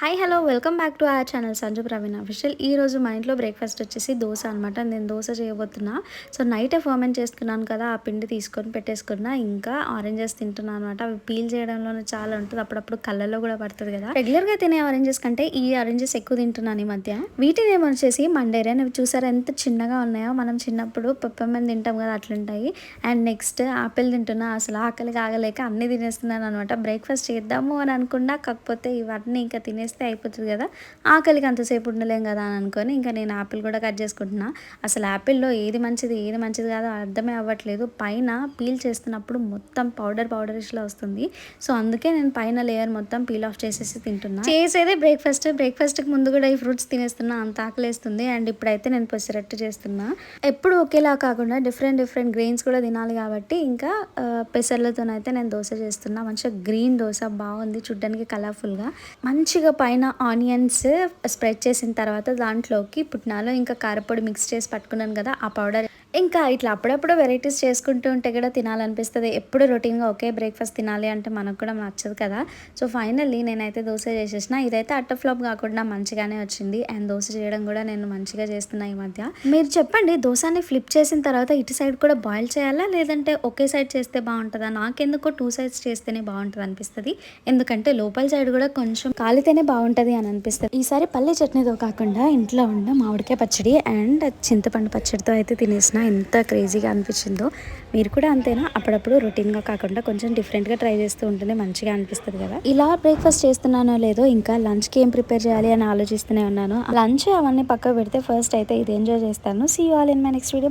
Hi hello welcome back to our channel Sanju Praveen official. ఈ రోజు మా ఇంట్లో బ్రేక్ఫాస్ట్ వచ్చేసి దోశ అనమాట. నేను దోశ చేయబోతున్నా. సో నైటే ఫర్మెంట్ చేసుకున్నాను కదా, ఆ పిండి తీసుకొని పెట్టేసుకున్నా. ఇంకా ఆరెంజెస్ తింటున్నాను అనమాట. అవి పీల్ చేయడంలోనే చాలా ఉంటుంది, అప్పుడప్పుడు కళ్ళల్లో కూడా పడుతుంది కదా. రెగ్యులర్గా తినే ఆరెంజెస్ కంటే ఈ ఆరెంజెస్ ఎక్కువ తింటున్నాను ఈ మధ్య. వీటిని ఏమొచ్చేసి మండేరియా. ఇవి చూసారా ఎంత చిన్నగా ఉన్నాయో. మనం చిన్నప్పుడు పెప్పర్మెంట్ తింటాం కదా, అట్లుంటాయి. అండ్ నెక్స్ట్ ఆపిల్ తింటున్నా. అసలు ఆకలికి ఆగలేక అన్ని తినేస్తున్నాను అనమాట. బ్రేక్ఫాస్ట్ చేద్దాము అని అనుకున్నా, కాకపోతే ఇవన్నీ ఇంకా తినేస్తే అయిపోతుంది కదా, ఆకలికి అంతసేపు ఉండలేం కదా అని అనుకొని ఇంకా నేను ఆపిల్ కూడా కట్ చేసుకుంటున్నా. అసలు ఆపిల్లో ఏది మంచిది కాదో అర్థమే అవ్వట్లేదు. పైన పీల్ చేస్తున్నప్పుడు మొత్తం పౌడరిష్లో వస్తుంది. సో అందుకే నేను పైన లేయర్ మొత్తం పీల్ ఆఫ్ చేసేసి తింటున్నా. చేసేదే బ్రేక్ఫాస్ట్కి ముందు కూడా ఈ ఫ్రూట్స్ తినేస్తున్నా, అంత ఆకలేస్తుంది. అండ్ ఇప్పుడైతే నేను పెసరట్టు చేస్తున్నా. ఎప్పుడు ఒకేలా కాకుండా డిఫరెంట్ గ్రెయిన్స్ కూడా తినాలి కాబట్టి ఇంకా పెసర్లతోనైతే నేను దోశ చేస్తున్నా. మంచిగా గ్రీన్ దోశ బాగుంది చూడ్డానికి, కలర్ఫుల్గా. మంచిగా పైన ఆనియన్స్ స్ప్రెడ్ చేసిన తర్వాత దాంట్లోకి పుట్నాలు ఇంకా కారపొడి మిక్స్ చేసి పట్టుకున్నాను కదా, ఆ పౌడర్. ఇంకా ఇట్లా అప్పుడప్పుడు వెరైటీస్ చేసుకుంటూ ఉంటే కూడా తినాలనిపిస్తుంది. ఎప్పుడు రొటీన్గా ఒకే బ్రేక్ఫాస్ట్ తినాలి అంటే మనకు కూడా నచ్చదు కదా. సో ఫైనల్లీ నేనైతే దోశ చేసేసిన. ఇదైతే అట్ట ఫ్లాప్ కాకుండా మంచిగానే వచ్చింది. అండ్ దోశ చేయడం కూడా నేను మంచిగా చేస్తున్నా ఈ మధ్య. మీరు చెప్పండి, దోశని ఫ్లిప్ చేసిన తర్వాత ఇటు సైడ్ కూడా బాయిల్ చేయాలా, లేదంటే ఒకే సైడ్ చేస్తే బాగుంటుందా? నాకెందుకో 2 sides చేస్తేనే బాగుంటుంది అనిపిస్తుంది. ఎందుకంటే లోపల సైడ్ కూడా కొంచెం కాలితేనే బాగుంటుంది అని అనిపిస్తుంది. ఈసారి పల్లి చట్నీతో కాకుండా ఇంట్లో ఉన్న మామిడికాయ పచ్చడి అండ్ చింతపండు పచ్చడితో అయితే తినేసిన. ఎంత క్రేజీగా అనిపించిందో. మీరు కూడా అంతేనా? అప్పుడప్పుడు రొటీన్గా కాకుండా కొంచెం డిఫరెంట్గా ట్రై చేస్తూ ఉంటేనే మంచిగా అనిపిస్తుంది కదా. ఇలా బ్రేక్ఫాస్ట్ చేస్తున్నానో లేదో, ఇంకా లంచ్కి ఏం ప్రిపేర్ చేయాలి అని ఆలోచిస్తూనే ఉన్నాను. లంచ్ అవన్నీ పక్కకు పెడితే ఫస్ట్ అయితే ఇది ఎంజాయ్ చేస్తాను. See you all in my next video.